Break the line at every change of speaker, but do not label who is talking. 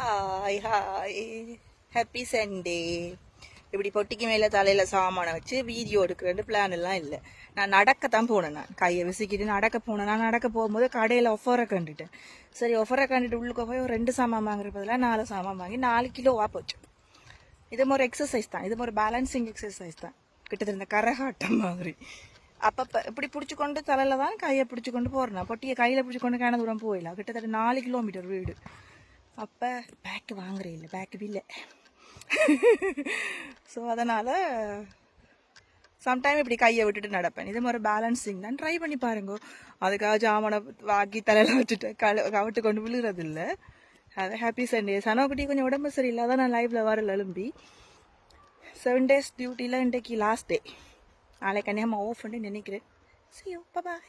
Hi hi, happy Sunday. இப்படி பொட்டிக்கு மேலே தலையில் சாமானை வச்சு வீடியோ எடுக்கிறேன்னு பிளான் எல்லாம் இல்லை. நான் நடக்கத்தான் போனேன். நான் கையை விசிக்கிட்டு நடக்க போனேன். நான் நடக்க போகும்போது கடையில் ஒஃபரை கண்டுட்டேன். சரி, ஒஃபரை கண்டுட்டு உள்ளுக்கு போய் ஒரு 2 சாமான் வாங்குற பதிலாக 4 சாமான் வாங்கி 4 கிலோவாக போச்சு. இது ஒரு எக்ஸசைஸ் தான், இது ஒரு பேலன்சிங் எக்ஸசைஸ் தான், கிட்டத்தட்ட இந்த கரகாட்டம் மாதிரி. அப்பப்போ இப்படி பிடிச்சிக்கொண்டு தலையில் தான் கையை பிடிச்சிக்கொண்டு போகிறேன். பொட்டியை கையில் பிடிச்சிக்கொண்டு கேன தூரம் போயிடலாம். கிட்டத்தட்ட 4 கிலோமீட்டர் வீடு. அப்போ பேக்கு வாங்குறே இல்லை, பேக்கு இல்லை. ஸோ அதனால் சம்டைம் இப்படி கையை விட்டுட்டு நடப்பேன். இது மாதிரி பேலன்சிங் தான், ட்ரை பண்ணி பாருங்க. அதுக்காக ஜாமனை வாக்கி தலையில் வச்சுட்டு கவிட்டு கொண்டு விழுகிறது இல்லை. அது ஹாப்பி சண்டே. சனோக்குட்டி கொஞ்சம் உடம்பு சரியில்லை, அதான் நான் லைவில் வரல. எழும்பி 7 days டியூட்டியில் இன்றைக்கு லாஸ்ட் டே. நாளைக்கு கன்னியாகுமரி ஆஃப் பண்ணி நினைக்கிறேன். See you, bye-bye.